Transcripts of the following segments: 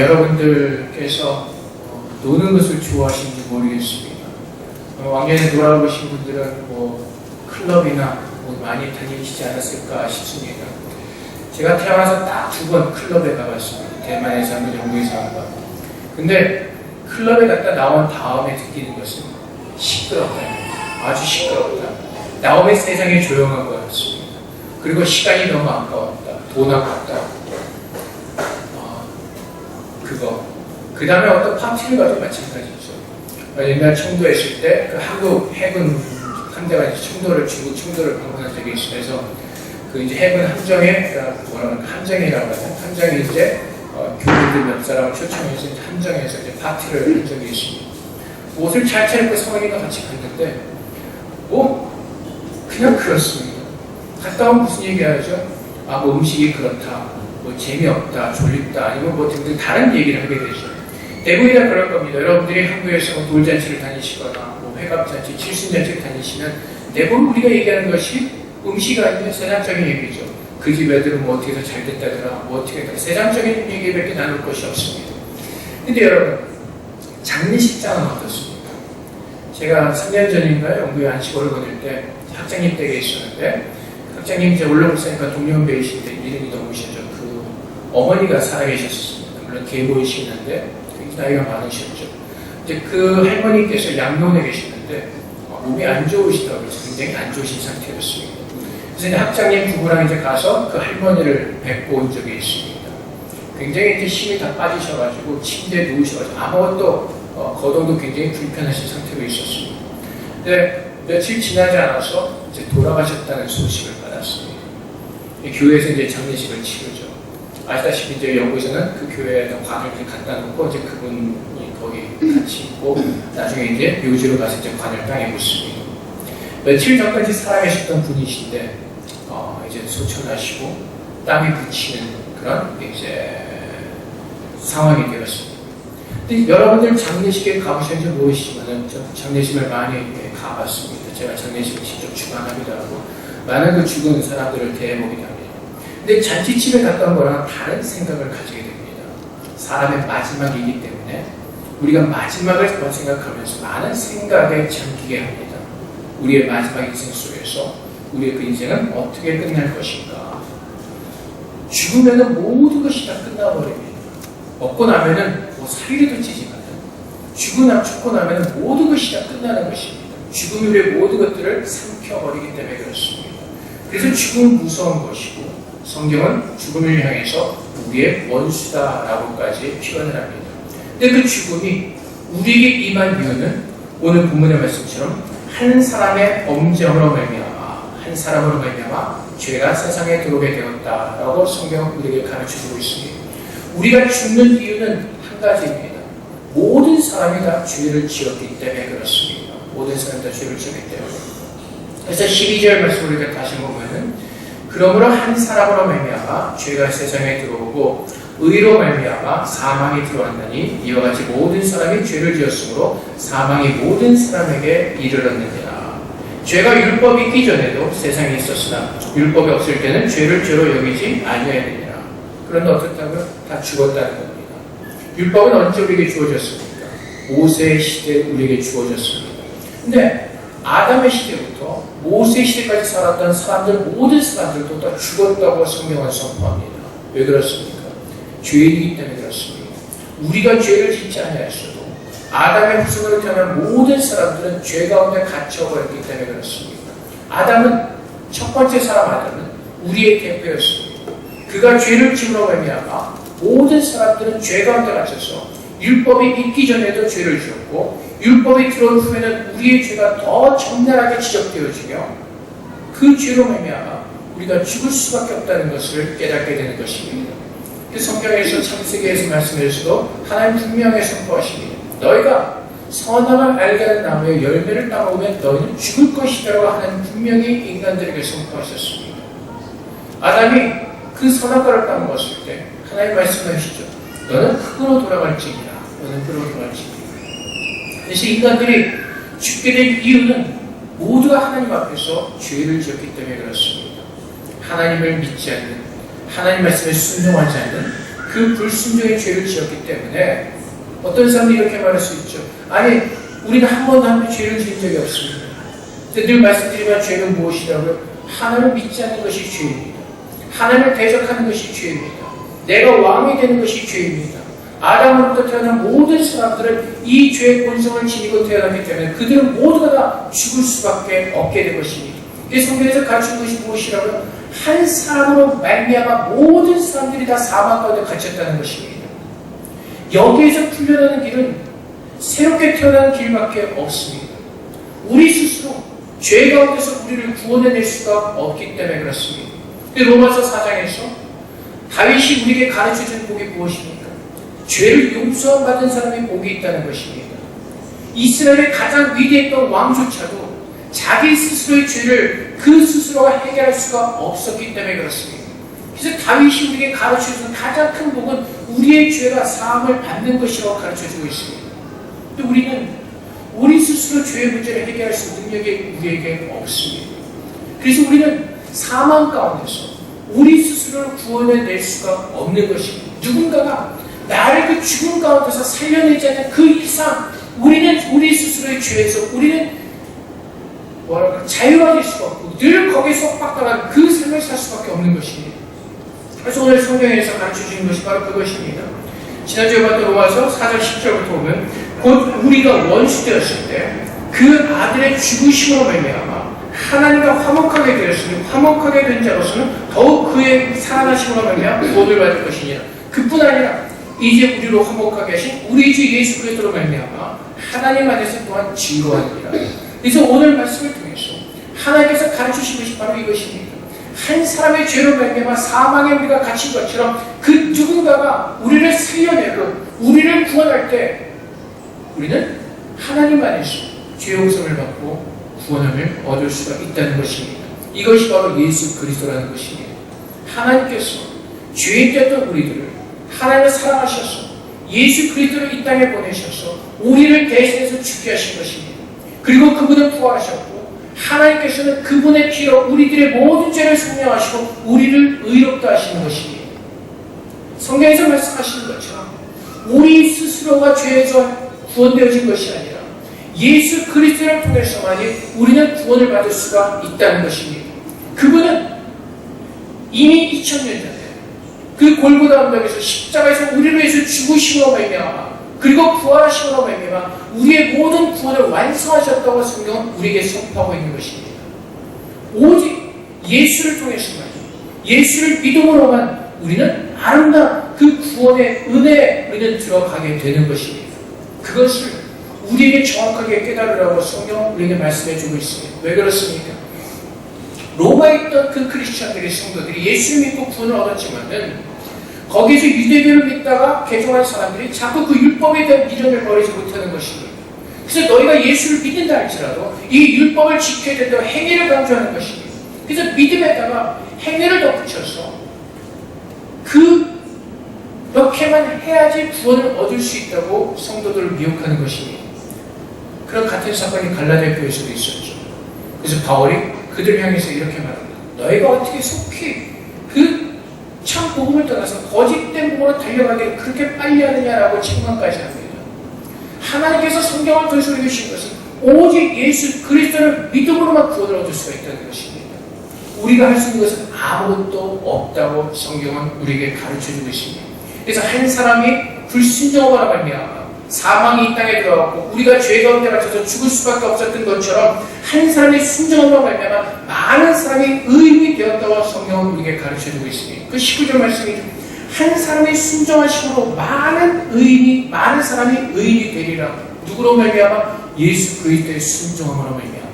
여러분들께서 노는 것을 좋아하시는지 모르겠습니다. 왕년에 놀아보신 분들은 클럽이나 많이 다니시지 않았을까 싶습니다. 제가 태어나서 딱 2번 클럽에 가봤습니다. 대만에서 한번, 영국에서 한번. 근데 클럽에 갔다 나온 다음에 느끼는 것은 시끄럽다. 아주 시끄럽다. 나오면 세상이 조용한 것 같습니다. 그리고 시간이 너무 아까웠다. 돈 아깝다. 그 다음에 어떤 파티를 가도 마찬가지죠. 옛날 청도했을 때 그 한국 해군 함대가 청도를, 중국 청도를 방문한 적이 있어서 이제 해군 함정에, 함정이라고 하죠. 함정에 이제 교민들 몇 사람을 초청해서 함정에서 이제 파티를 한 적이 있습니다. 옷을 잘 차리고 성인과 같이 갔는데, 그냥 그렇습니다. 갔다 오면 무슨 얘기 하죠? 음식이 그렇다, 재미없다, 졸립다, 아니면 등등 다른 얘기를 하게 되죠. 대부분이 다 그럴 겁니다. 여러분들이 한국에서 돌잔치를 다니시거나, 회갑잔치, 칠순잔치를 다니시면 대부분 우리가 얘기하는 것이 음식이 아니라 세상적인 얘기죠. 그 집 애들은 어떻게 해서 잘 됐다더라, 어떻게 했다. 세상적인 얘기밖에 나눌 것이 없습니다. 근데 여러분, 장례식장은 어떻습니까? 제가 3년 전인가요? 영국에 안식월을 보낼 때 학장님 댁에 있었는데, 학장님 이제 올라오시니까 동년배이신데 이름이 넘으시죠. 그 어머니가 살아계셨습니다. 물론 계보이시는데 나이가 많으셨죠. 이제 그 할머니께서 양로원에 계시는데 몸이 안 좋으시더라고요. 굉장히 안 좋으신 상태였습니다. 그래서 이제 학장님 부부랑 이제 가서 그 할머니를 뵙고 온 적이 있습니다. 굉장히 이제 힘이 다 빠지셔가지고 침대에 누우셔가지고 아무것도 거동도 굉장히 불편하신 상태로 있었습니다. 근데 며칠 지나지 않아서 이제 돌아가셨다는 소식을 받았습니다. 교회에서 이제 장례식을 치르죠. 아시다시피 이제 영국에서는 그 교회에 관을 갖다 놓고 이제 그분이 거기 같이 있고 나중에 이제 묘지로 가서 이제 관을 땅에 묻습니다. 며칠 전까지 살아계셨던 분이신데 이제 소천하시고 땅에 붙이는 그런 이제 상황이 되었습니다. 근데 여러분들 장례식에 가보셨는지 모르시지만은 장례식을 많이 가봤습니다. 제가 장례식을 직접 주관하기도 하고 많은 그 죽은 사람들을 대해보기도 합니다. 근데 잔치집에 갔던 거랑 다른 생각을 가지게 됩니다. 사람의 마지막이기 때문에 우리가 마지막을 생각하면서 많은 생각에 잠기게 합니다. 우리의 마지막 인생 속에서 우리의 그 인생은 어떻게 끝날 것인가. 죽으면 모든 것이 다 끝나버립니다. 먹고 나면은 살이라도 찌지만 죽고 나면 모든 것이 다 끝나는 것입니다. 죽음 이후의 모든 것들을 삼켜버리기 때문에 그렇습니다. 그래서 죽음은 무서운 것이고 성경은 죽음을 향해서 우리의 원수다라고까지 표현을 합니다. 근데 그 죽음이 우리에게 임한 이유는 오늘 본문의 말씀처럼 한 사람의 범죄로 말미암아 한 사람으로 말미암아 죄가 세상에 들어오게 되었다라고 성경은 우리에게 가르쳐주고 있습니다. 우리가 죽는 이유는 한 가지입니다. 모든 사람이 다 죄를 지었기 때문에 그렇습니다. 모든 사람이 다 죄를 지었기 때문에. 그래서 12절 말씀을 우리가 다시 보면은 그러므로 한 사람으로 말미암아 죄가 세상에 들어오고 의로 말미암아 사망이 들어왔나니 이와 같이 모든 사람이 죄를 지었으므로 사망이 모든 사람에게 이르렀느니라. 죄가 율법이 있기 전에도 세상에 있었으나 율법이 없을 때는 죄를 죄로 여기지 아니하였느니라. 그런데 어떻다고요? 다 죽었다는 겁니다. 율법은 언제 우리에게 주어졌습니까? 모세의 시대에 우리에게 주어졌습니다. 근데 아담의 시대부터 모세 시대까지 살았던 사람들, 모든 사람들도 다 죽었다고 성경은 선포합니다. 왜 그렇습니까? 죄인이기 때문에 그렇습니다. 우리가 죄를 짓지 아니하였어도 아담의 후손으로 태어난 모든 사람들은 죄 가운데 갇혀버렸기 때문에 그렇습니다. 아담은 첫 번째 사람 아담은 우리의 대표였습니다. 그가 죄를 지으러 말미암아 모든 사람들은 죄 가운데 갇혀서 율법이 있기 전에도 죄를 지었고 율법이 들어온 후에는 우리의 죄가 더 적나라하게 지적되어지며 그 죄로 말미암아 우리가 죽을 수밖에 없다는 것을 깨닫게 되는 것입니다. 성경에서 창세기에서 말씀하셔도 하나님 분명히 선포하십니다. 너희가 선악을 알게 하는 나무의 열매를 따먹으면 너희는 죽을 것이라고 하나님 분명히 인간들에게 선포하셨습니다. 아담이 그 선악과를 따먹었을 때 하나님 말씀하시죠. 너는 흙으로 돌아갈지니라. 너는 흙으로 돌아갈지니라. 그래서 인간들이 죽게 된 이유는 모두가 하나님 앞에서 죄를 지었기 때문에 그렇습니다. 하나님을 믿지 않는, 하나님 말씀에 순종하지 않는 그 불순종의 죄를 지었기 때문에 어떤 사람들이 이렇게 말할 수 있죠. 아니, 우리는 한 번도 한 번 죄를 지은 적이 없습니다. 근데 늘 말씀드리면 죄는 무엇이라고요? 하나님을 믿지 않는 것이 죄입니다. 하나님을 대적하는 것이 죄입니다. 내가 왕이 되는 것이 죄입니다. 아담으로부터 태어난 모든 사람들은 이 죄의 본성을 지니고 태어났기 때문에 그들은 모두가 다 죽을 수밖에 없게 된 것입니다. 성경에서 가르치는 것이 무엇이라고요? 한 사람으로 말미암아 모든 사람들이 다 사망 가운데 갇혔다는 것입니다. 여기에서 풀려나는 길은 새롭게 태어나는 길밖에 없습니다. 우리 스스로 죄 가운데서 우리를 구원해낼 수가 없기 때문에 그렇습니다. 로마서 4장에서 다윗이 우리에게 가르쳐준 복이 무엇입니까? 죄를 용서받은 사람의 복이 있다는 것입니다. 이스라엘의 가장 위대했던 왕조차도 자기 스스로의 죄를 그 스스로가 해결할 수가 없었기 때문에 그렇습니다. 그래서 다윗이 우리에게 가르쳐준 가장 큰 복은 우리의 죄가 사함을 받는 것이라고 가르쳐주고 있습니다. 근데 우리는 우리 스스로 죄의 문제를 해결할 수 있는 능력이 우리에게 없습니다. 그래서 우리는 사망 가운데서 우리 스스로를 구원해낼 수가 없는 것입니다. 누군가가 나를 그 죽음 가운데서 살려내지 않는 그 이상 우리는 우리 스스로의 죄에서 우리는 자유화될 수가 없고 늘 거기에 속박당한 그 삶을 살 수밖에 없는 것입니다. 그래서 오늘 성경에서 가르쳐주는 것이 바로 그것입니다. 지난주에 봤던 로마서 4장 10절부터 보면 곧 우리가 원수 되었을 때 그 아들의 죽으심으로 말미암아 하나님과 화목하게 되었으니 화목하게 된 자로서는 더욱 그의 살아나심으로 말미암아 구원을 받을 것이니라. 그뿐 아니라 이제 우리로 화목하게 하신 우리 주 예수 그리스도로 말미암아 하나님 안에서 또한 증거하느니라. 그래서 오늘 말씀을 통해서 하나님께서 가르치신 것이 바로 이것입니다. 한 사람의 죄로 말미암아 사망에 우리가 갇힌 것처럼 그 누군가가 우리를 살려내고 우리를 구원할 때 우리는 하나님 안에서 죄 용서를 받고 구원을 얻을 수가 있다는 것입니다. 이것이 바로 예수 그리스도라는 것입니다. 하나님께서 죄인 되었던 우리들을 하나님을 사랑하셔서 예수 그리스도를 이 땅에 보내셔서 우리를 대신해서 죽게 하신 것입니다. 그리고 그분을 부활하셨고 하나님께서는 그분의 피로 우리들의 모든 죄를 속량하시고 우리를 의롭다 하시는 것입니다. 성경에서 말씀하시는 것처럼 우리 스스로가 죄에서 구원되어진 것이 아니라 예수 그리스도를 통해서만이 우리는 구원을 받을 수가 있다는 것입니다. 그분은 이미 2000년 전에 그 골고다 언덕에서 십자가에서 우리를 위해서 죽으심으로 말미암아 그리고 부활하심으로 말미암아 우리의 모든 구원을 완성하셨다고 성경은 우리에게 선포하고 있는 것입니다. 오직 예수를 통해서만 예수를 믿음으로만 우리는 아름다운 그 구원의 은혜에 우리는 들어가게 되는 것입니다. 그것을 우리에게 정확하게 깨달으라고 성경은 우리에게 말씀해주고 있습니다. 왜 그렇습니까? 로마에 있던 그 크리스천들의 성도들이 예수를 믿고 구원을 얻었지만은 거기서 유대교를 믿다가 개종한 사람들이 자꾸 그 율법에 대한 미련을 버리지 못하는 것입니다. 그래서 너희가 예수를 믿는다 할지라도 이 율법을 지켜야 된다고 행위를 강조하는 것입니다. 그래서 믿음에다가 행위를 덧붙여서 그렇게만 해야지 구원을 얻을 수 있다고 성도들을 미혹하는 것입니다. 그런 같은 사건이 갈라디아 교회에서도 있었죠. 그래서 바울이 그들을 향해서 이렇게 말합니다. 너희가 어떻게 속히 그 참 복음을 떠나서 거짓된 복음으로 달려가게 그렇게 빨리 하느냐라고 책망까지 합니다. 하나님께서 성경을 통해서 우리에게 주신 것은 오직 예수 그리스도를 믿음으로만 구원을 얻을 수가 있다는 것입니다. 우리가 할 수 있는 것은 아무것도 없다고 성경은 우리에게 가르쳐주고 있습니다. 그래서 한 사람이 불순종으로 말미암아 사망이 이 땅에 들어갔고 우리가 죄 가운데 갇혀서 죽을 수밖에 없었던 것처럼 한 사람의 순종으로 말미암아 많은 사람이 의인이 되었다고 성경은 우리에게 가르쳐주고 있습니다. 그 19절 말씀이죠. 한 사람의 순종하심으로 많은 사람이 의인이 되리라. 누구로 말미암아? 예수 그리스도의 순종함으로 말미암아.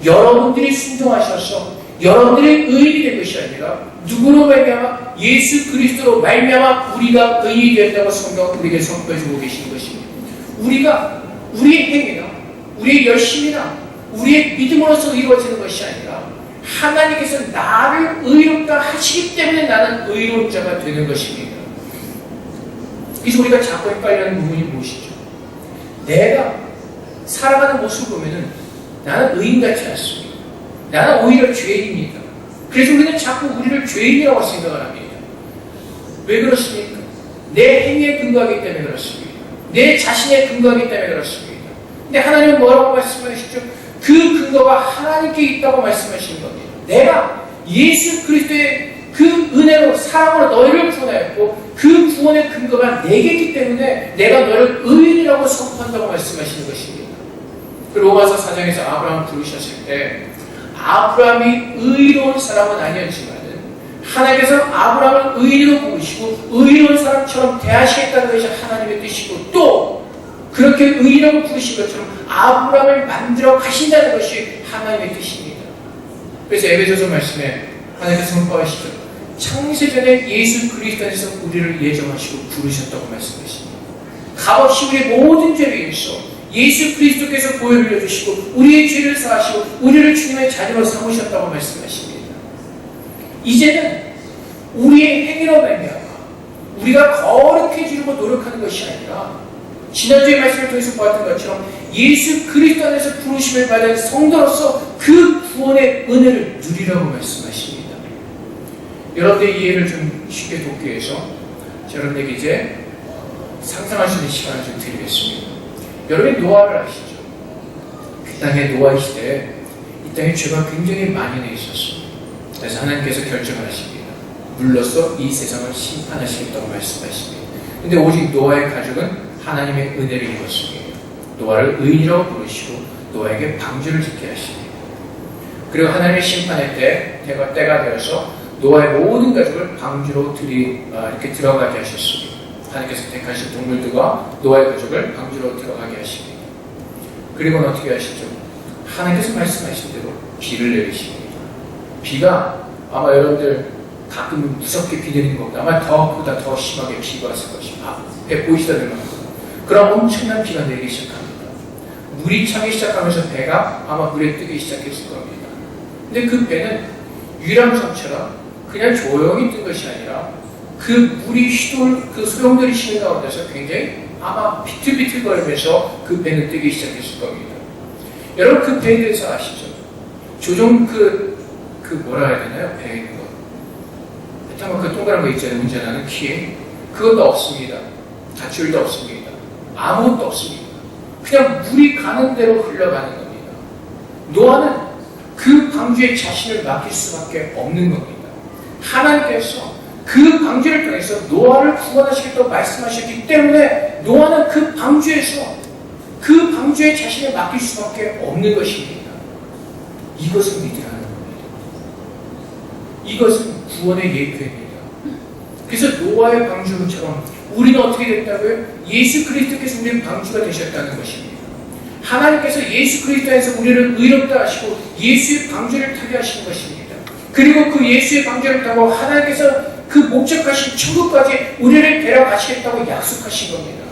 여러분들이 순종하셔서 여러분들의 의인이 된 것이 아니라 누구로 말미암아? 예수 그리스도로 말미암아 우리가 의인이 되었다고 성경은 우리에게 선포해주고 계시는 것입니다. 우리가 우리의 행위나 우리의 열심이나 우리의 믿음으로서 이루어지는 것이 아니라 하나님께서 나를 의롭다 하시기 때문에 나는 의로운 자가 되는 것입니다. 그래서 우리가 자꾸 헷갈리는 부분이 무엇이죠? 내가 살아가는 모습을 보면은 나는 의인 같지 않습니다. 나는 오히려 죄인입니다. 그래서 우리는 자꾸 우리를 죄인이라고 생각을 합니다. 왜 그렇습니까? 내 행위에 근거하기 때문에 그렇습니다. 내 자신에 근거하기 때문에 그렇습니다. 근데 하나님은 뭐라고 말씀하시죠? 그 근거가 하나님께 있다고 말씀하시는 겁니다. 내가 예수 그리스도의 그 은혜로 사랑으로 너희를 구원하였고 그 구원의 근거가 내게 있기 때문에 내가 너를 의인이라고 선포한다고 말씀하시는 것입니다. 그 로마서 4장에서 아브라함을 부르셨을 때 아브라함이 의로운 사람은 아니었지만 하나님께서 아브라함을 의인으로 부르시고 의로운 사람처럼 대하시겠다는 것이 하나님의 뜻이고 또 그렇게 의인으로 부르신 것처럼 아브라함을 만들어 가신다는 것이 하나님의 뜻입니다. 그래서 에베소서 말씀에 하나님께서 선포하시죠. 창세전에 예수 그리스도 안에서 우리를 예정하시고 부르셨다고 말씀하십니다. 값없이 우리의 모든 죄를 위해서 예수 그리스도께서 보혈을 흘려주시고 우리의 죄를 사하시고 우리를 주님의 자녀로 삼으셨다고 말씀하십니다. 이제는 우리의 행위로 말미암아 우리가 거룩해지려고 노력하는 것이 아니라 지난주의 말씀을 통해서 보았던 것처럼 예수 그리스도 안에서 부르심을 받은 성도로서 그 구원의 은혜를 누리라고 말씀하십니다. 여러분의 이해를 좀 쉽게 돕기 위해서 여러분에게 이제 상상할 수 있는 시간을 좀 드리겠습니다. 여러분이 노아를 아시죠? 그 땅의 노아의 시대에 이 땅에 죄가 굉장히 만연해 있었습니다. 그래서 하나님께서 결정을 하십니다. 물로써 이 세상을 심판하시겠다고 말씀하십니다. 근데 오직 노아의 가족은 하나님의 은혜를 입었습니다. 노아를 의인이라고 부르시고 노아에게 방주를 짓게 하십니다. 그리고 하나님의 심판의 때가 되어서 노아의 모든 가족을 방주로 이렇게 들어가게 하셨습니다. 하나님께서 택하신 동물들과 노아의 가족을 방주로 들어가게 하십니다. 그리고는 어떻게 하시죠? 하나님께서 말씀하신 대로 비를 내리십니다. 비가 아마 여러분들 가끔 무섭게 비 내리는 것보다 아마 그보다 더 심하게 비가 왔을 것입니다. 배 보이시다는 만큼 그런 엄청난 비가 내리기 시작합니다. 물이 차기 시작하면서 배가 아마 물에 뜨기 시작했을 겁니다. 근데 그 배는 유람선처럼 그냥 조용히 뜬 것이 아니라 그 물이 그 소용돌이 치는 가운데서 굉장히 아마 비틀비틀거리면서 그 배는 뜨기 시작했을 겁니다. 여러분 그 배에 대해서 아시죠? 조종 뭐라 해야 되나요? 배에 있는 거. 하여튼 그 동그란 거 있잖아요. 운전하는 키. 그것도 없습니다. 밧줄도 없습니다. 아무것도 없습니다. 그냥 물이 가는 대로 흘러가는 겁니다. 노아는 그 방주에 자신을 맡길 수밖에 없는 겁니다. 하나님께서 그 방주를 통해서 노아를 구원하시겠다고 말씀하셨기 때문에 노아는 그 방주에 자신을 맡길 수밖에 없는 것입니다. 이것을 믿으라는 겁니다. 이것은 구원의 예표입니다. 그래서 노아의 방주처럼 우리는 어떻게 됐다고요? 예수 그리스도께서 우리의 방주가 되셨다는 것입니다. 하나님께서 예수 그리스도 안에서 우리를 의롭다 하시고 예수의 방주를 타게 하시는 것입니다. 그리고 그 예수의 방주를 타고 하나님께서 그 목적하신 천국까지 우리를 데려가시겠다고 약속하신 겁니다.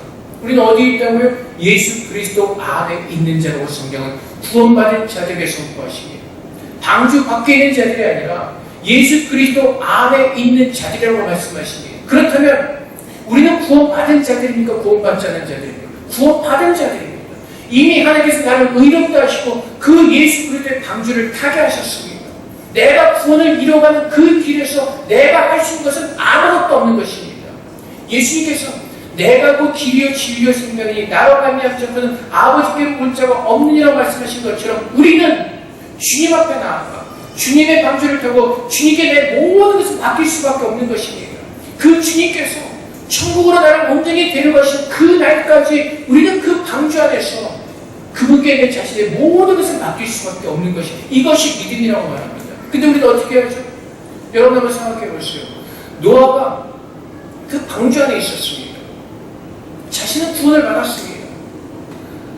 우리는 어디에 있다고요? 예수 그리스도 안에 있는 자라고 성경은 구원받은 자들에게 선포하십니다. 방주 밖에 있는 자들이 아니라 예수 그리스도 안에 있는 자들이라고 말씀하십니다. 그렇다면 우리는 구원받은 자들입니까? 구원받지 않은 자들입니까? 구원받은 자들입니다. 이미 하나님께서 나를 의롭다 하시고 그 예수 그리스도의 방주를 타게 하셨습니다. 내가 구원을 이뤄가는 그 길에서 내가 할 수 있는 것은 아무것도 없는 것입니다. 예수님께서 내가 그 길이요 진리요 생명이니 나로 말미암지 않고는 아버지께 볼 자가 없느니라고 말씀하신 것처럼 우리는 주님 앞에 나아가 주님의 방주를 타고 주님께 내 모든 것을 맡길 수밖에 없는 것입니다. 그 주님께서 천국으로 나를 온전히 데려가신 그 날까지 우리는 그 방주 안에서 그분께 내 자신의 모든 것을 맡길 수밖에 없는 것입니다. 이것이 믿음이라고 말합니다. 근데 우리는 어떻게 하죠? 여러분 한번 생각해 보세요. 노아가 그 방주 안에 있었습니다. 자신은 구원을 받았습니다.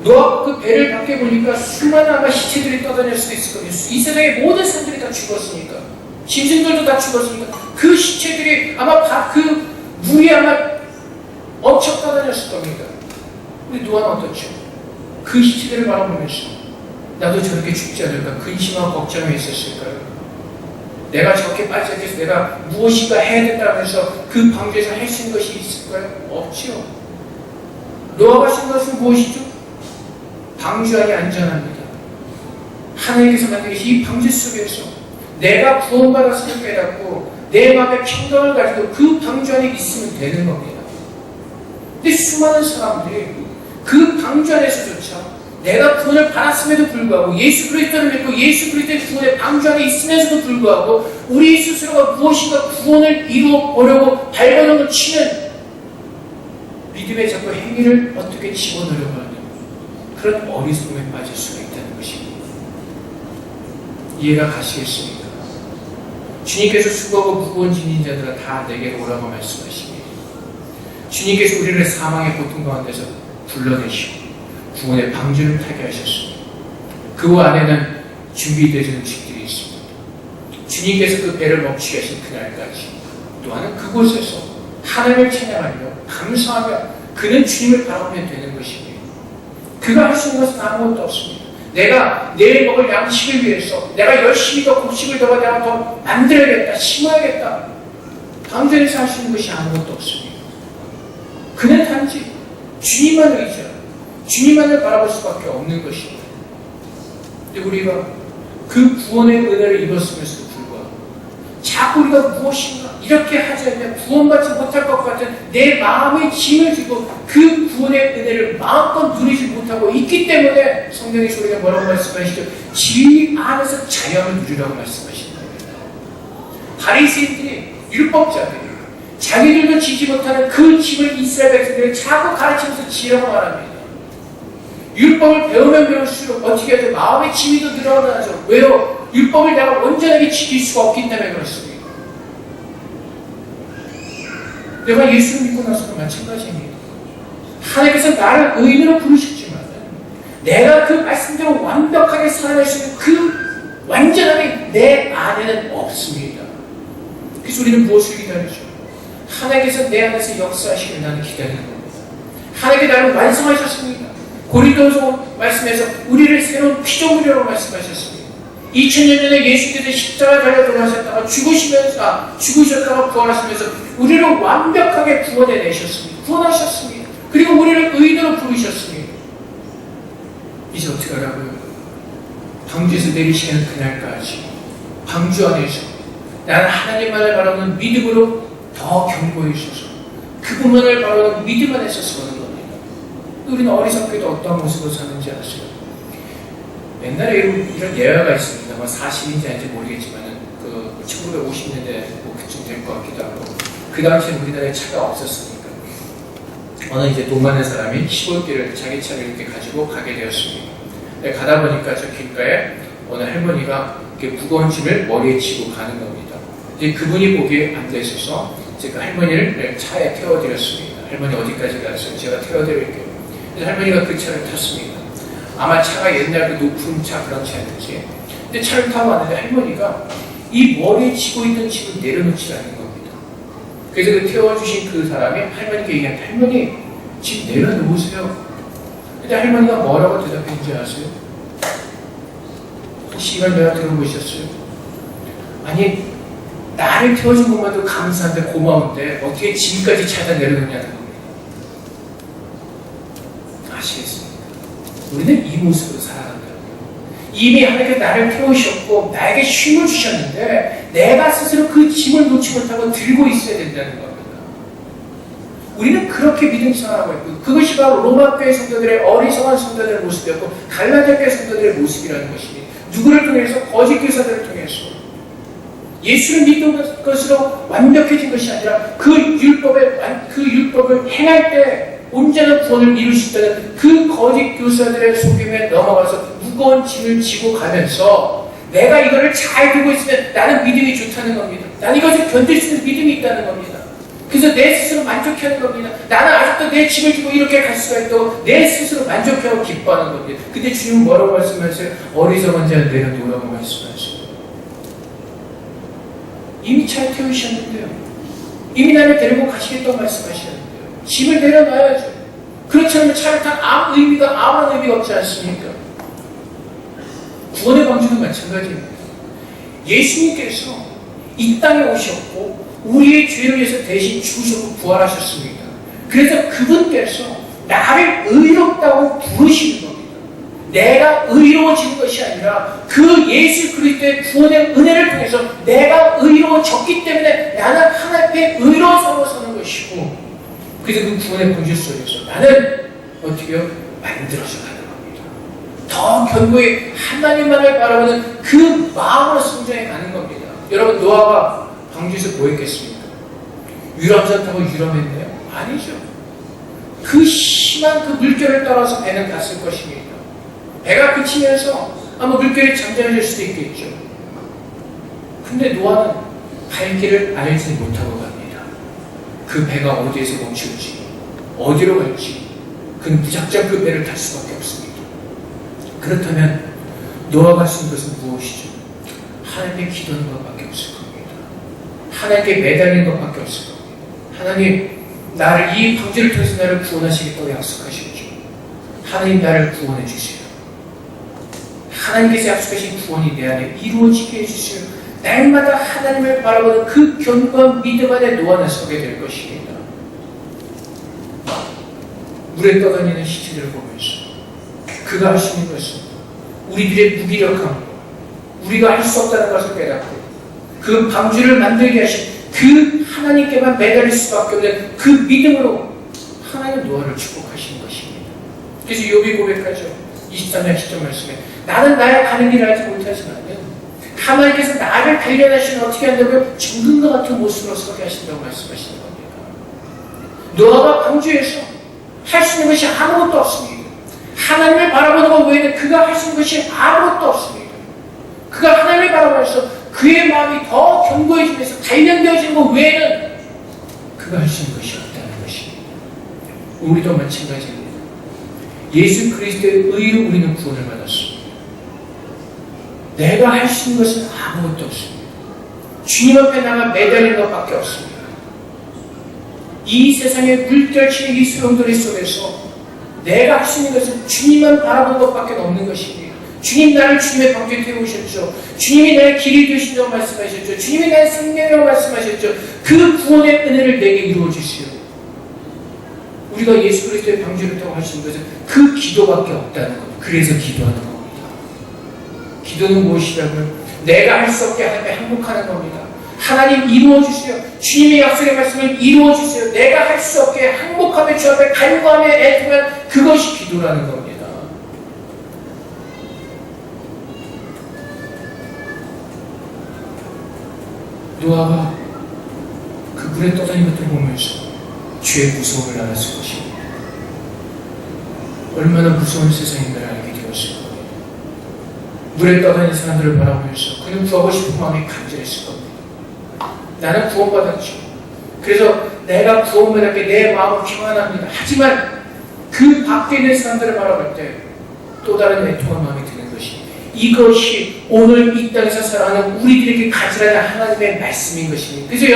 노아가 그 배를 밖에 보니까 수많은 아마 시체들이 떠다닐 수도 있을 겁니다. 이 세상의 모든 사람들이 다 죽었으니까. 짐승들도 다 죽었으니까. 그 시체들이 아마 그 물이 아마 엄청 떠다녔을 겁니다. 근데 노아는 어떻죠? 그 시체들을 바라보면서 나도 저렇게 죽지 않을까 근심하고 걱정이 있었을까요? 내가 저렇게 빠지지 않기 위해서 내가 무엇인가 해야 된다면서 그 방주에서 할 수 있는 것이 있을까요? 없지요. 노아가 하신 것은 무엇이죠? 방주 안이 안전합니다. 하나님께서 만든 이 방주 속에서 내가 구원받았음을 깨닫고 내 마음에 평강을 가지고 그 방주 안에 있으면 되는 겁니다. 근데 수많은 사람들이 그 방주 안에서조차 내가 구원을 받았음에도 불구하고 예수 그리스도를 믿고 예수 그리스도의 구원의 방주 안에 있으면서도 불구하고 우리 스스로가 무엇인가 구원을 이루어보려고 발버둥을 치는 믿음의 자꾸 행위를 어떻게 집어넣으려고 하는 그런 어리석음에 빠질 수가 있다는 것입니다. 이해가 가시겠습니까? 주님께서 수고하고 무거운 짐진 자들아 다 내게로 오라고 말씀하십니다. 주님께서 우리를 사망의 고통 가운데서 불러내시고 구원의 방주를 타게 하셨습니다. 그 안에는 준비되어진 음식들이 있습니다. 주님께서 그 배를 멈추게 하신 그날까지 또한 그곳에서 하나님을 찬양하며 감사하며 그는 주님을 바라보면 되는 것입니다. 그가 할 수 있는 것은 아무것도 없습니다. 내가 내일 먹을 양식을 위해서 내가 열심히 더 곡식을 더 내가 더 만들어야겠다, 심어야겠다. 방전에서 할 수 있는 것이 아무것도 없습니다. 그는 단지 주님만 의지하고 주님만을 바라볼 수밖에 없는 것입니다. 근데 우리가 그 구원의 은혜를 입었으면서도 불구하고 자꾸 우리가 무엇인가 이렇게 하지 않으면 구원받지 못할 것 같은 내 마음의 짐을 지고 그 구원의 은혜를 마음껏 누리지 못하고 있기 때문에 성경에서 우리가 뭐라고 말씀하시죠? 지 안에서 자유함을 누리라고 말씀하시는 겁니다. 바리새인들이 율법자들이 자기들도 지지 못하는 그 짐을 이스라엘 백성들이 자꾸 가르치면서 지라고 말합니다. 율법을 배우면 배울수록 어떻게 해야 돼? 마음의 짐이 더 늘어나죠. 왜요? 율법을 내가 온전하게 지킬 수가 없기 때문에 그렇습니다. 내가 예수를 믿고 나서도 마찬가지입니다. 하나님께서 나를 의인으로 부르셨지만 내가 그 말씀대로 완벽하게 살아낼 수 있는 그 완전함이 내 안에는 없습니다. 그래서 우리는 무엇을 기다리죠? 하나님께서 내 안에서 역사하시길 나는 기다리는 겁니다. 하나님께 나를 완성하셨습니다. 고린도서 말씀에서 우리를 새로운 피조물이라고 말씀하셨습니다. 2000년 전에 예수께서 십자가에 달려 돌아가셨다가 죽으셨다가 부활하시면서 우리를 완벽하게 구원해내셨습니다. 구원하셨습니다. 그리고 우리를 의인으로 부르셨습니다. 이제 어떻게 하라고요? 방주에서 내리시는 그날까지 방주 안에서 나는 하나님만을 바라보는 믿음으로 더 견고해지셔서 그분만을 바라보는 믿음 안에서 서는 겁니다. 우리는 어리석게도 어떠한 모습으로 사는지 아세요? 옛날에 이런 예화가 있습니다. 아마 사실인지 아닌지 모르겠지만 그 1950년대 그쯤 될 것 같기도 하고 그 당시에 우리나라에 차가 없었으니까 어느 이제 돈 많은 사람이 시골길을 자기 차를 이렇게 가지고 가게 되었습니다. 가다 보니까 저 길가에 어느 할머니가 이렇게 무거운 짐을 머리에 지고 가는 겁니다. 이제 그분이 보기에 앉아 있어서 제가 할머니를 차에 태워드렸습니다. 할머니 어디까지 가세요? 제가 태워드릴게요. 그래서 할머니가 그 차를 탔습니다. 아마 차가 옛날 그 높은 차 그런 차였지. 근데 차를 타고 왔는데 할머니가 이 머리에 지고 있던 짐을 내려놓지 않는 겁니다. 그래서 그 태워주신 그 사람이 할머니께 얘기한 할머니 짐 내려놓으세요. 근데 할머니가 뭐라고 대답했는지 아세요? 혹시 이걸 내가 들어보셨어요? 아니 나를 태워준 것만도 감사한데 고마운데 어떻게 짐까지 차에다 내려놓냐는 겁니다. 아시겠습니까? 우리는 이 모습으로 살아간다고요. 이미 하나님께서 나를 태우셨고 나에게 쉼을 주셨는데 내가 스스로 그 짐을 놓지 못하고 들고 있어야 된다는 겁니다. 우리는 그렇게 믿음 생활하고 있고 그것이 바로 로마교회 성도들의 어리석은 성도들의 모습이었고 갈라디아교회 성도들의 모습이라는 것입니다. 누구를 통해서? 거짓 교사들을 통해서. 예수를 믿는 것으로 완벽해진 것이 아니라 그 율법을 행할 때 온전한 구원을 이룰 수 있다는 그 거짓 교사들의 속임에 넘어가서 무거운 짐을 지고 가면서 내가 이거를 잘 들고 있으면 나는 믿음이 좋다는 겁니다. 나는 이것을 견딜 수 있는 믿음이 있다는 겁니다. 그래서 내 스스로 만족해하는 겁니다. 나는 아직도 내 짐을 지고 이렇게 갈 수가 있다고 내 스스로 만족해하고 기뻐하는 겁니다. 근데 주님은 뭐라고 말씀하세요? 어리석은 자는 내려놓으라고 말씀하세요. 이미 차에 태우셨는데요. 이미 나를 데리고 가시겠다고 말씀하시는데요. 짐을 내려놔야죠. 그렇지 않으면 차를 탄 아무런 의미가 없지 않습니까? 구원의 방주는 마찬가지입니다. 예수님께서 이 땅에 오셨고 우리의 죄를 위해서 대신 죽으셨고 부활하셨습니다. 그래서 그분께서 나를 의롭다고 부르시는 겁니다. 내가 의로워지는 것이 아니라 그 예수 그리스도의 구원의 은혜를 통해서 내가 의로워졌기 때문에 나는 하나님의 의로워서 서는 것이고 그래서 그 구원의 방주 속에서 나는 어떻게요? 만들어져 가는 겁니다. 더 견고히 하나님만을 바라보는 그 마음으로 성장해 가는 겁니다. 여러분, 노아가 방주에서 뭐 했겠습니까? 유람선 타고 유람했나요? 아니죠. 그 심한 그 물결을 따라서 배는 갔을 것입니다. 배가 그치면서 아마 물결이 잠잠해질 수도 있겠죠. 근데 노아는 갈 길을 알지 못하고 갑니다. 그 배가 어디에서 멈출지, 어디로 갈지, 그는 무작정 그 배를 탈 수밖에 없습니다. 그렇다면 노아가 쓴 것은 무엇이죠? 하나님께 기도하는 것밖에 없을 겁니다. 하나님께 매달리는 것밖에 없을 겁니다. 하나님, 나를 이 방주를 통해서 나를 구원하시겠다고 약속하셨죠. 하나님, 나를 구원해 주세요. 하나님께서 약속하신 구원이 내 안에 이루어지게 해주세요. 날마다 하나님을 바라보는 그 견고한 믿음 안에 노아는 서게 될 것입니다. 물에 떠다니는 시체들을 보면서 그가 하시는 것은 우리들의 무기력함, 우리가 할 수 없다는 것을 깨닫고 그 방주를 만들게 하신 그 하나님께만 매달릴 수밖에 없는 그 믿음으로 하나님은 노아를 축복하시는 것입니다. 그래서 욥이 고백하죠. 23장 10절 말씀에 나는 나의 가는 길을 알지 못하지만 하나님께서 나를 단련하시는 어떻게 한다고요? 정금과 같은 모습으로 서게 하신다고 말씀하시는 겁니다. 노아가 방주에서 할 수 있는 것이 아무것도 없습니다. 하나님을 바라보는 것 외에는 그가 할 수 있는 것이 아무것도 없습니다. 그가 하나님을 바라보면서 그의 마음이 더 견고해지면서 단련되어지는 것 외에는 그가 할 수 있는 것이 없다는 것입니다. 우리도 마찬가지입니다. 예수 그리스도의 의로 우리는 구원을 받았습니다. 내가 할 수 있는 것은 아무것도 없습니다. 주님 앞에 나가 매달리는 것밖에 없습니다. 이 세상의 물결치는 이 소용돌이 속에서 내가 할 수 있는 것은 주님만 바라보는 것밖에 없는 것입니다. 주님, 나를 주님의 방주에 태우셨죠. 주님이 나의 길이 되신다고 말씀하셨죠. 주님이 나의 생명이라고 말씀하셨죠. 그 구원의 은혜를 내게 이루어주시오. 우리가 예수 그리스도의 방주를 타고 할 수 있는 것은 그 기도밖에 없다는 겁니다. 그래서 기도하는 겁니다. 기도는 무엇이라고요? 내가 할 수 없게 하나님께 항복하는 겁니다. 하나님, 이루어주세요. 주님의 약속의 말씀을 이루어주세요. 내가 할 수 없게 항복하며 주 앞에 간구하며 애통한 그것이 기도라는 겁니다. 노아가 그 물에 떠다니는 것들을 보면서 죄의 무서움을 알았을 것입니다. 얼마나 무서운 세상인가를 알게 되었을 겁니다. 물에 떠다니는 사람들을 바라보면서 그는 구하고 싶은 마음이 간절했을 겁니다. 나는 구원받았죠. 그래서 내가 구원받았기에 내 마음은 평안합니다. 하지만 그 밖에 있는 사람들을 바라볼 때 또 다른 애통한 마음이 드는 것이 이것이 오늘 이 땅에서 살아가는 우리들에게 가지라는 하나님의 말씀인 것입니다. 그래서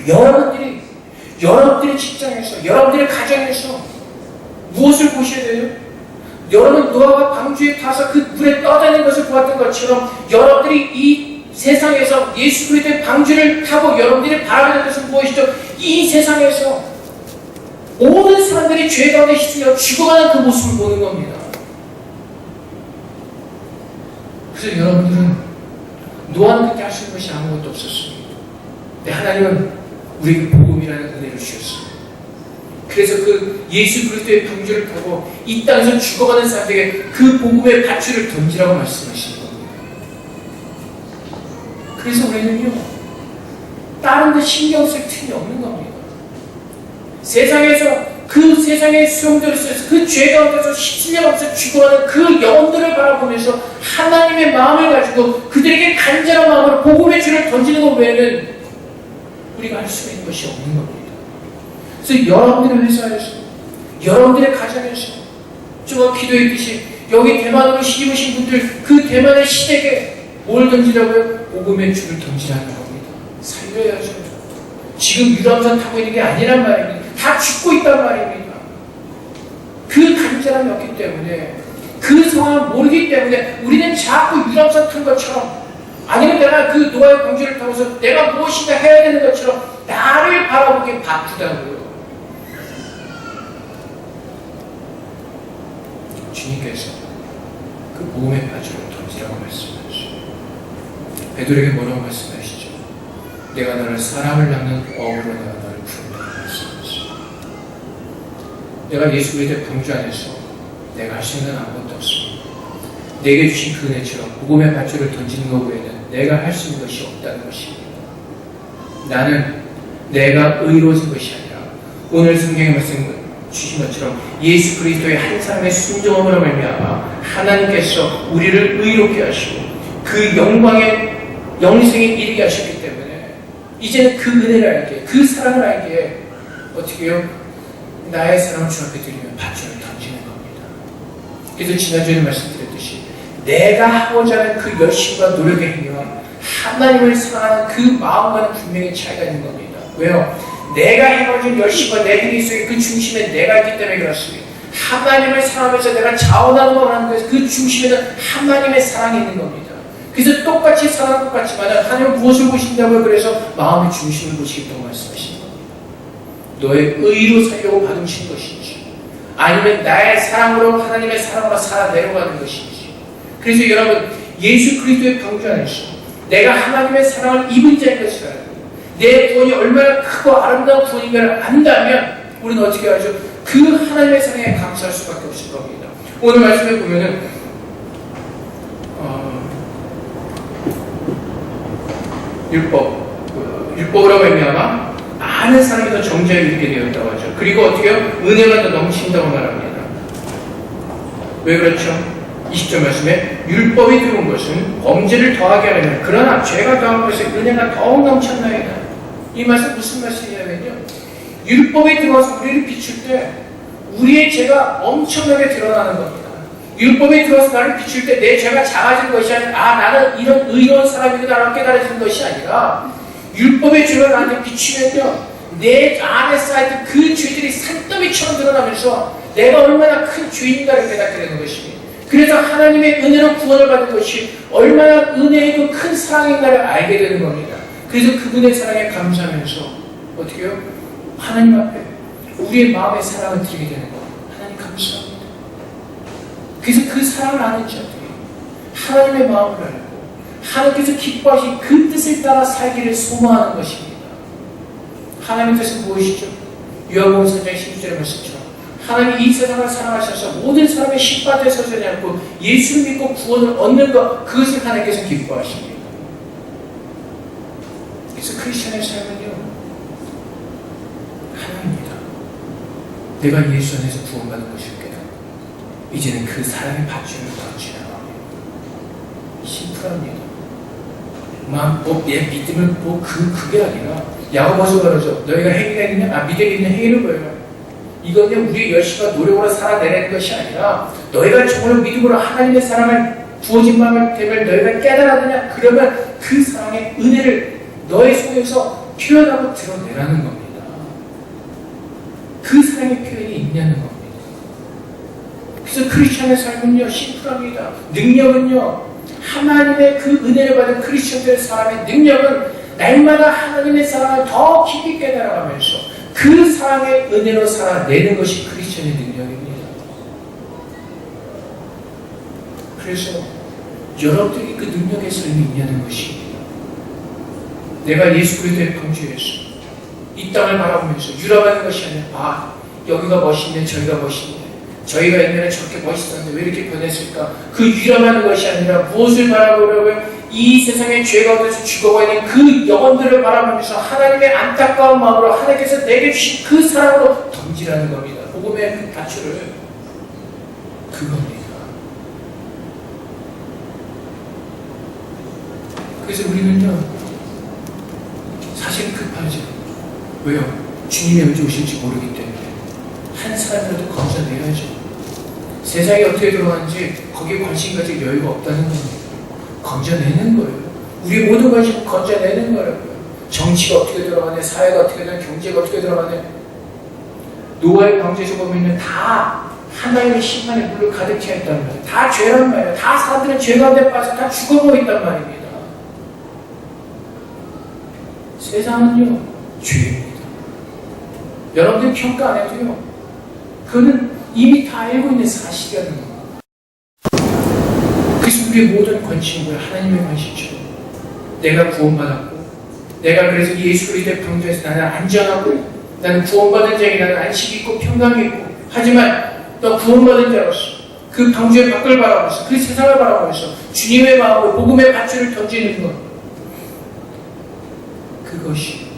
여러분들이 직장에서, 여러분들의 가정에서 무엇을 보셔야 돼요? 여러분, 노아가 방주에 타서 그 물에 떠다니는 것을 보았던 것처럼 여러분들이 이 세상에서 예수 그리스도의 방주를 타고 여러분들이 바라보는 것은 무엇이죠? 이 세상에서 모든 사람들이 죄 가운데 휩쓸려 죽어가는 그 모습을 보는 겁니다. 그래서 여러분들은 노아는 그때 할 수 있는 것이 아무것도 없었습니다. 근데 하나님은 우리에게 복음이라는 은혜를 주셨습니다. 그래서 그 예수 그리스도의 방주를 타고 이 땅에서 죽어가는 사람들에게 그 복음의 밧줄을 던지라고 말씀하시는 겁니다. 그래서 우리는요, 다른 데 신경 쓸 틈이 없는 겁니다. 세상에서 그 세상의 수용들을 써서 그 죄 가운데서 휩쓸려가면서 죽어가는 그 영혼들을 바라보면서 하나님의 마음을 가지고 그들에게 간절한 마음으로 복음의 줄을 던지는 것 외에는 우리가 할 수 있는 것이 없는 겁니다. 그래서 여러분들의 회사에서, 여러분들의 가정에서 조금 기도했듯이 여기 대만으로 시집 오신 분들 그 대만의 시댁에 뭘 던지라고요? 복음의 줄을 던지라는 겁니다. 살려야죠. 지금 유람선 타고 있는 게 아니란 말입니다. 다 죽고 있단 말입니다. 그 간절함이 없기 때문에, 그 상황을 모르기 때문에 우리는 자꾸 유람선 탄 것처럼, 아니면 내가 그 노아의 방주를 타고서 내가 무엇인가 해야 되는 것처럼 나를 바라보기 바쁘다고요. 주님께서 그 복음의 밧줄을 던지라고 말씀하시죠. 베드로에게 뭐라고 말씀하시죠? 내가 너를 사람을 낚는 어부로 내가 너를 부른다고 말씀하시죠. 내가 예수 그리스도의 방주 안에서 내가 할 수 있는 아무것도 없습니다. 내게 주신 그 은혜처럼 복음의 밧줄을 던지는 것 외에는 내가 할 수 있는 것이 없다는 것입니다. 나는 내가 의로워진 것이 아니라 오늘 성경에 말씀 주신 것처럼 예수 그리스도의 한 사람의 순종함으로 말미암아 하나님께서 우리를 의롭게 하시고 그 영광의 영생에 이르게 하셨기 때문에 이제는 그 은혜를 알기에 그 사랑을 알기에 어떻게 해요? 나의 사랑을 주 앞에 드리면 밧줄을 던지는 겁니다. 그래서 지난주에 말씀드렸듯이 내가 하고자 하는 그 열심과 노력의 행위와 하나님을 사랑하는 그 마음과는 분명히 차이가 있는 겁니다. 왜요? 내가 해가지고 열심과 내 행위 속에 그 중심에 내가 있기 때문에 그렇습니다. 하나님을 사랑하면서 내가 자원하는 걸 하는 것에서 그 중심에는 하나님의 사랑이 있는 겁니다. 그래서 똑같이 사랑한 것 같지만 하나님은 무엇을 보신다고요? 그래서 마음의 중심을 보시겠다고 말씀하시는 겁니다. 너의 의로 살려고 받으신 것인지 아니면 나의 사랑으로 하나님의 사랑으로 살아 내려가는 것인지. 그래서 여러분 예수 그리스도의 방주 안에서 내가 하나님의 사랑을 입은 자인 것을 알고 내 구원이 얼마나 크고 아름다운 구원인가를 안다면 우리는 어떻게 하죠? 그 하나님의 사랑에 감사할 수밖에 없을 겁니다. 오늘 말씀에 보면은 율법으로 말미암아 많은 사람이 더 정죄에 이르게 되었다고 하죠. 그리고 어떻게 해요? 은혜가 더 넘친다고 말합니다. 왜 그렇죠? 20절 말씀에 율법이 들어온 것은 범죄를 더하게 하려면 그러나 죄가 더한 것에 은혜가 더욱 넘쳤나이다. 이 말씀 무슨 말씀이냐면요. 율법이 들어와서 우리를 비출 때 우리의 죄가 엄청나게 드러나는 겁니다. 율법에 들어와서 나를 비출 때 내 죄가 작아진 것이 아니라 나는 이런 의로운 사람이구나 라고 깨달아지는 것이 아니라 율법의 죄가 나한테 비추면요 내 안에 쌓여있던 그 죄들이 산더미처럼 드러나면서 내가 얼마나 큰 죄인가를 깨닫게 되는 것입니다. 그래서 하나님의 은혜로 구원을 받은 것이 얼마나 은혜이고 큰 사랑인가를 알게 되는 겁니다. 그래서 그분의 사랑에 감사하면서 어떻게 해요? 하나님 앞에 우리의 마음의 사랑을 드리게 되는 겁니다. 하나님 감사합니다. 그래서 그 사랑을 아는 자들이 하나님의 마음을 알고 하나님께서 기뻐하신 그 뜻을 따라 살기를 소망하는 것입니다. 하나님의 뜻은 무엇이죠? 요한복음 4장 12절의 말씀처럼 하나님이 이 세상을 사랑하셔서 모든 사람의 십밭에 서지 않고 예수를 믿고 구원을 얻는 것, 그것을 하나님께서 기뻐하십니다. 그래서 크리스천의 삶은요 하나입니다. 내가 예수 안에서 구원받은 것을 깨닫고 이제는 그 사랑의 밧줄을 던지는 겁니다. 심플합니다. 내 믿음을 그게 아니라 야고보서 그러죠. 너희가 행위가 있냐? 믿음이 있는 행위를 보여요. 이건요 우리의 열심과 노력으로 살아내는 것이 아니라 너희가 정말로 믿음으로 하나님의 사랑을 부어진 마음을 되면 너희가 깨달았느냐? 그러면 그 사랑의 은혜를 너의 속에서 표현하고 드러내라는 겁니다. 그 사랑의 표현이 있냐는 겁니다. 그래서 크리스천의 삶은요 심플합니다. 능력은요 하나님의 그 은혜를 받은 크리스천들의 사람의 능력은 날마다 하나님의 사랑을 더 깊이 깨달아가면서 그 사랑의 은혜로 살아내는 것이 크리스천의 능력입니다. 그래서 여러분들이 그 능력의 삶이 있냐는 것입니다. 내가 예수 그리스도의 방주에서 이 땅을 바라보면서 유람하는 것이 아니라 여기가 멋있네 저기가 멋있네 저희가 옛날에 저렇게 멋있었는데 왜 이렇게 변했을까? 그 유람하는 것이 아니라 무엇을 바라보려고요? 이 세상의 죄 가운데서 죽어가 있는 그 영혼들을 바라보면서 하나님의 안타까운 마음으로 하나님께서 내게 주신 그 사랑으로 던지라는 겁니다. 복음의 그 밧줄을 그겁니다. 그래서 우리는요 사실 급하죠. 왜요? 주님이 언제 오실지 모르기 때문에 한 사람이라도 건져내야죠. 세상이 어떻게 돌아가는지 거기에 관심 가질 여유가 없다는 겁니다. 건져내는 거예요. 우리 모든 관심을 건져내는 거라고요. 정치가 어떻게 돌아가네, 사회가 어떻게 되네, 경제가 어떻게 돌아가네. 노아의 방주에서 보면 다 하나님의 심판의 물로 가득 차 있단 말이에요. 다 죄란 말이에요. 다 사람들은 죄 가운데 빠져 다 죽어버려 있단 말입니다. 세상은요 죄입니다. 여러분들 평가 안 해도요 그거는 이미 다 알고 있는 사실이라는 겁니다. 그래서 우리의 모든 관심은 하나님의 관심처럼 내가 구원받았고 내가 그래서 예수 그리스도의 방주에서 나는 안전하고 나는 구원받은 자에게 나는 안식이 있고 평강이 있고 하지만 너 구원받은 자로서 그 방주의 밖을 바라보면서 그 세상을 바라보면서 주님의 마음으로 복음의 밧줄을 던지는 것, 그것이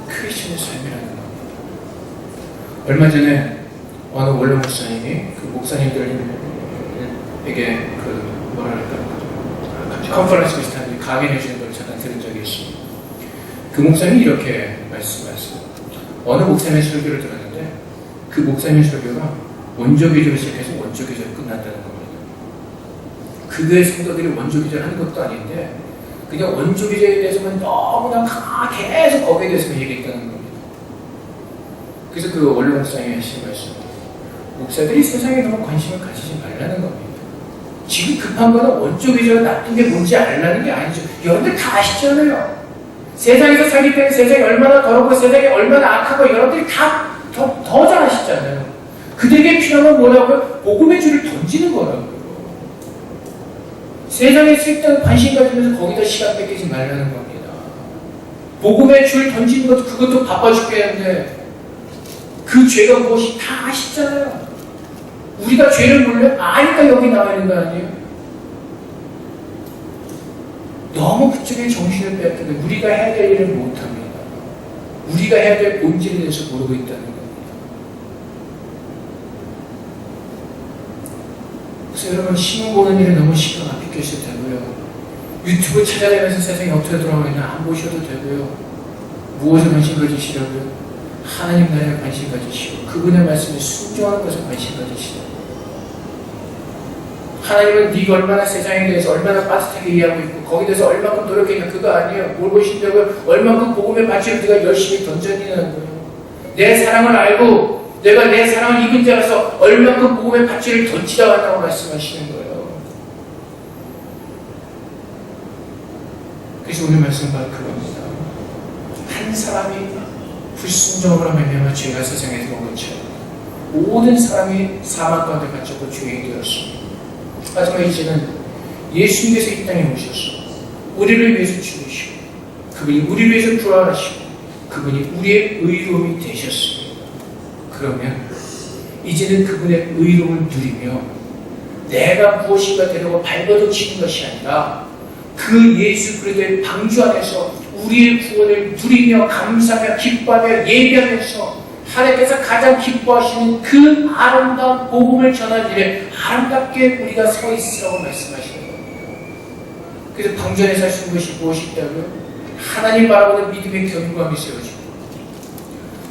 크리스천의 삶이라는 겁니다. 얼마 전에 어느 원로 목사님이 그 목사님들에게 컨퍼런스 비슷한 강연해 주는 걸 잠깐 들은 적이 있습니다. 그 목사님이 이렇게 말씀하셨어요. 어느 목사님의 설교를 들었는데 그 목사님의 설교가 원조기절을 시작해서 원조기절이 끝난다는 겁니다. 그 교회 성도들이 원조기절 하는 것도 아닌데 그냥 원조기절에 대해서만 너무나 계속 거기에 대해서만 얘기했다는 겁니다. 그래서 그 원로 목사님이 하신 말씀, 목사들이 세상에 너무 관심을 가지지 말라는 겁니다. 지금 급한 거는 원조기절 나쁜 게 뭔지 알라는 게 아니죠. 여러분들 다 아시잖아요. 세상에서 살기 때문에 세상이 얼마나 더럽고 세상이 얼마나 악하고 여러분들이 다 더 잘 아시잖아요. 그들에게 필요한 건 뭐라고요? 복음의 줄을 던지는 거라고요. 세상에 쓸데없는 관심 가지면서 거기다 시간 뺏기지 말라는 겁니다. 복음의 줄 던지는 것도 그것도 바빠 죽겠는데 그 죄가 무엇이 다 아시잖아요. 우리가 죄를 몰래 아니까 여기 나와 있는 거 아니에요? 너무 그쪽에 정신을 빼앗기는데 우리가 해야 될 일을 못합니다. 우리가 해야 될 본질에 대해서 모르고 있다는 겁니다. 그래서 여러분 신문 보는 일에 너무 시간 안 뺏기셔도 되고요. 유튜브 찾아다니면서 세상이 어떻게 돌아가느냐 안 보셔도 되고요. 무엇에 관심 가지시라고요? 하나님 나라에 관심 가지시고 그분의 말씀에 순종하는 것에 관심 가지시라고요. 하나님은 네가 얼마나 세상에 대해서 얼마나 빠듯하게 이해하고 있고 거기에 대해서 얼마큼 노력했냐 그거 아니에요. 뭘 보신다고요? 얼마큼 복음의 밭을 네가 열심히 던져내는 거예요. 내 사랑을 알고 내가 내 사랑을 입은 자라서 얼마큼 복음의 밭을 던지다 왔다고 말씀하시는 거예요. 그래서 오늘 말씀 바로 그겁니다. 한 사람이 불순종으로 말미암아 죄가 세상에 들어온 것처럼 모든 사람이 사망 가운데 갇혔고 죄인이 되었습니다. 하지만 이제는 예수님께서 이 땅에 오셔서 우리를 위해서 죽으시고 그분이 우리를 위해서 부활하시고 그분이 우리의 의로움이 되셨습니다. 그러면 이제는 그분의 의로움을 누리며 내가 무엇인가 되려고 발버둥치는 것이 아니라 그 예수 그리스도의 방주 안에서 우리의 구원을 누리며 감사하며 기뻐하며 예배하면서 하나님께서 가장 기뻐하시는 그 아름다운 복음을 전하는 일에 아름답게 우리가 서 있으라고 말씀하시는 겁니다. 그래서 방주 안에 사시는 것이 무엇이 있다고요? 하나님 바라보는 믿음의 견고함이 세워지고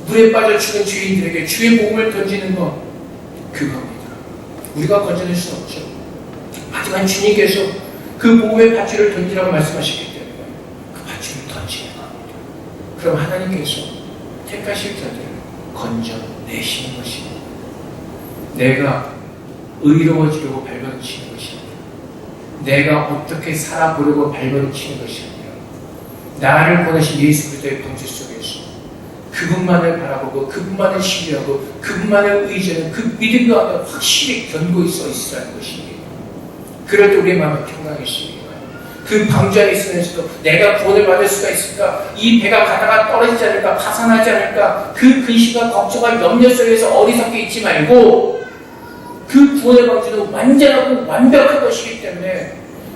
물에 빠져 죽은 죄인들에게 주의 복음을 던지는 것, 그겁니다. 우리가 건져낼 수는 없죠. 하지만 주님께서 그 복음의 밧줄을 던지라고 말씀하셨기 때문에 그 밧줄을 던지는 겁니다. 그럼 하나님께서 택하실 자들을 건져내시는 것입니다. 내가 의로워지려고 발버둥치는 것이 아니라 내가 어떻게 살아보려고 발버둥치는 것이 아니라 나를 보내신 예수 그리스도의 방주 속에서 그분만을 바라보고 그분만을 신뢰하고 그분만을 의지하는 그 믿음 가운데 확실히 견고히 서 있으라는 것입니다. 그럴 때 우리의 마음에 평강이 있습니다. 그 방주 안에 있으면서도 내가 구원을 받을 수가 있을까? 이 배가 가다가 떨어지지 않을까? 파산하지 않을까? 그 근심과 걱정과 염려 속에서 어리석게 있지 말고 그 구원의 방주는 완전하고 완벽한 것이기 때문에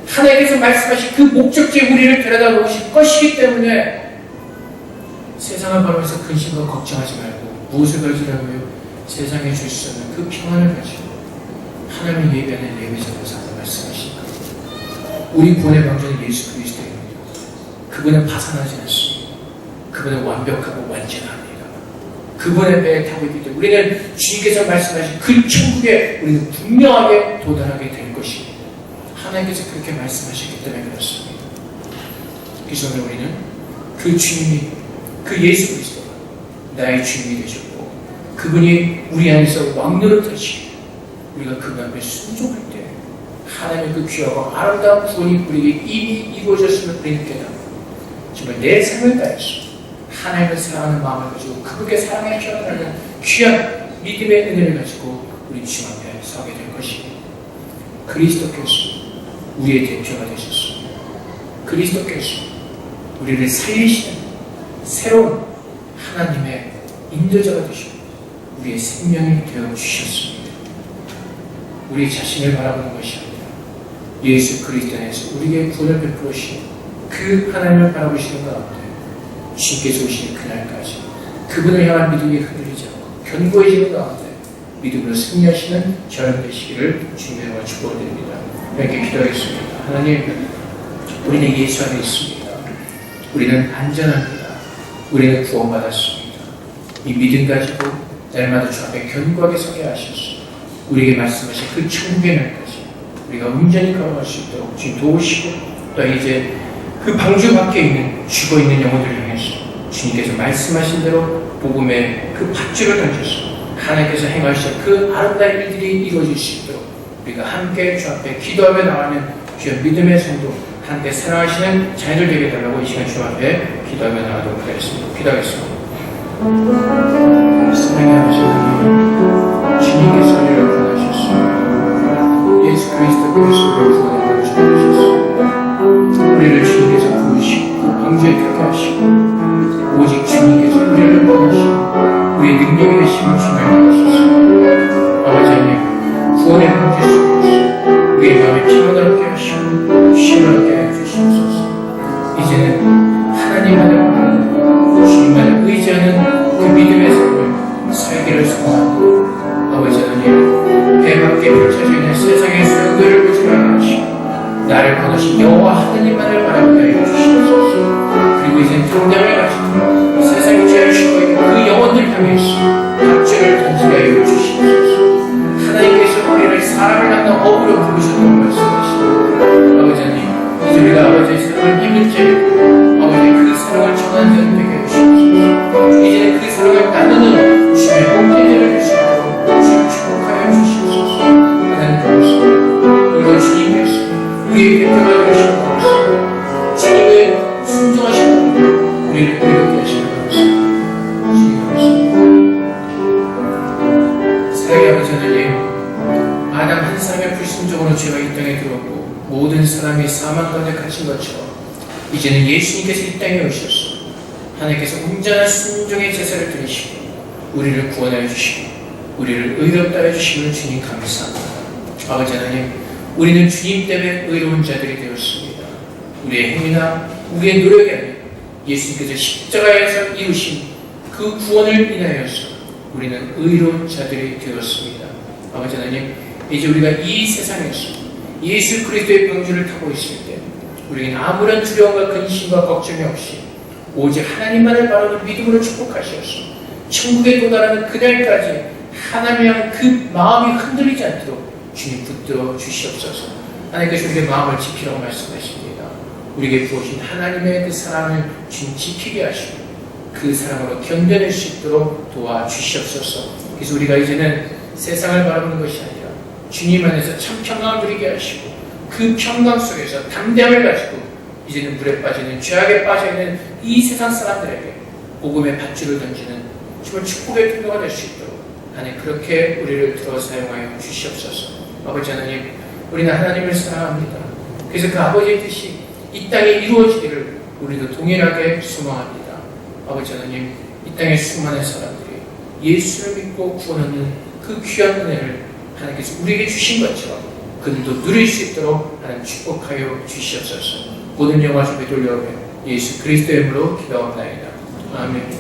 하나님께서 말씀하신 그 목적지에 우리를 데려다 놓으실 것이기 때문에 세상을 바라보면서 근심과 걱정하지 말고 무엇을 가지라고요? 세상에 줄 수 없는 그 평안을 가지고 하나님을 예배하는 예배자로 살아 말씀하십니다. 우리 구원의 방주는 예수 그리스도입니다. 그분은 파산하지 않습니다. 그분은 완벽하고 완전합니다. 그분의 배에 타고 있기 때문에 우리는 주님께서 말씀하신 그 천국에 우리는 분명하게 도달하게 될 것입니다. 하나님께서 그렇게 말씀하셨기 때문에 그렇습니다. 그래서 오늘 우리는 그 주님이 그 예수 그리스도가 나의 주님이 되셨고 그분이 우리 안에서 왕노릇 하시고 우리가 그분 앞에 순종할 때 하나님의 그 귀하고 아름다운 구원이 우리에게 이미 이루어졌음을 우리는 깨닫고 정말 내 삶을 다해서 하나님을 사랑하는 마음을 가지고 그분께 사랑의 표현하는 귀한 믿음의 은혜를 가지고 우리 주 앞에 서게 될 것입니다. 그리스도께서 우리의 대표가 되셨습니다. 그리스도께서 우리를 살리시는 새로운 하나님의 인도자가 되시고 우리의 생명이 되어 주셨습니다. 우리 자신을 바라보는 것이 아니라 예수 그리스도 안에서 우리에게 구원을 베풀어 주신 그 하나님을 바라보시는 가운데 주님께서 오시는 그날까지 그분을 향한 믿음이 흔들리지 않고 견고해지는 가운데 믿음으로 승리하시는 저녁 되시기를 주님의 이름으로 축복드립니다. 이렇게 기도하겠습니다. 하나님, 우리는 예수 안에 있습니다. 우리는 안전합니다. 우리는 구원받았습니다. 이 믿음 가지고 날마다 주 앞에 견고하게 서게 하셔서 우리에게 말씀하신 그 천국의 날까지 우리가 온전히 걸어갈 수 있도록 주님 도우시고, 또 이제 그 방주 밖에 있는 죽어있는 영혼들을 향해서 주님께서 말씀하신 대로 복음의 그 밧줄을 던져서 하나님께서 행하실 그 아름다운 일들이 이루어질 수 있도록 우리가 함께 주 앞에 기도하며 나가는 주의 믿음의 성도, 함께 사랑하시는 자녀들 되게 달라고 이 시간 주 앞에 기도하며 나가도록 하겠습니다. 기도하겠습니다. 사랑의 아버지 하나님, 주님께서 우리를 구원하셨습니다. 예수 그리스도께서 우리를 구원해 주셨습니다. 우리를 주님께서 부으시고 그 방주에 타게 하시고 오직 주님께서 우리를 구원하시고 우리의 능력이 되심을 주님을 받으셨습니다. 아버지 하나님, 구원의 방주 속에서 우리의 마음에 평안을 얻게 하시고 시원을 얻게 해주시옵소서. 이제는 하나님만을 바라보고 주님만을 의지하는 그 믿음의 삶을 살기를 소망하고, 아버지 하나님, 배밖에 펼쳐져 있는 세상의 소용돌이를 보지 말게 하시고 나를 거두신 여호와 하나님만을 바라보게 하여 주시옵소서. 그리고 이제 통장을 가지고 세상에 죄를 짓고 있는 그 영혼들 향해서 박죄를 던지게 하여 주시옵소서. 하나님께서 우리를 사람을 낳는 업으로 부르셨다고 말씀하시고, 아버지 하나님, 이제 우리가 아버지의 사랑을 입은 죄, 아버지의 그 사랑을 전한 자는 되게 해주시옵소서. 이제는 그 사랑을 나누는 주의 공제를 할 수 있도록 주님 축복하여 주시옵소서. 하나님 그렇습니다. 이건 주님께서 우리에게 평안을 주시옵소서. 주님의 순종하신 분, 우리를 이렇게 하시는 것입니다. 주님 그렇습니다. 사랑의 아버지 하나님, 아담 한 사람의 불순종으로 죄가 이 땅에 들어오고 모든 사람이 사망 가운데 갇힌 것처럼 이제는 예수님께서 이 땅에 오셔서 하나님께서 온전한 순종의 제사를 드리시고 우리를 구원하여 주시고 우리를 의롭다 해주시는 주님 감사합니다. 아버지 하나님, 우리는 주님 때문에 의로운 자들이 되었습니다. 우리의 행위나 우리의 노력이 아니라 예수님께서 십자가에서 이루신 그 구원을 인하여서 우리는 의로운 자들이 되었습니다. 아버지 하나님, 이제 우리가 이 세상에서 예수 그리스도의 병주를 타고 있을 때 우리는 아무런 두려움과 근심과 걱정이 없이 오직 하나님만을 바라보는 믿음으로 축복하시옵소서. 천국에 도달하는 그날까지 하나님을 향한 그 마음이 흔들리지 않도록 주님 붙들어 주시옵소서. 하나님께서 우리의 마음을 지키라고 말씀하십니다. 우리에게 부어주신 하나님의 그 사랑을 주님 지키게 하시고 그 사랑으로 견뎌낼 수 있도록 도와주시옵소서. 그래서 우리가 이제는 세상을 바라보는 것이 아니라 주님 안에서 참 평강을 누리게 하시고 그 평강 속에서 담대함을 가지고 이제는 물에 빠지는 죄악에 빠져있는 이 세상 사람들에게 복음의 밧줄을 던지는 정말 축복의 통로가 될 수 있도록 하나님 그렇게 우리를 들어 사용하여 주시옵소서. 아버지 하나님, 우리는 하나님을 사랑합니다. 그래서 그 아버지의 뜻이 이 땅에 이루어지기를 우리도 동일하게 소망합니다. 아버지 하나님, 이 땅의 수많은 사람들이 예수를 믿고 구원하는 그 귀한 은혜를 하나님께서 우리에게 주신 것처럼 그들도 누릴 수 있도록 하나님 축복하여 주시옵소서. 모든 영화 주에 돌려오며 예수 그리스도의 이름으로 기도합니다. 아멘.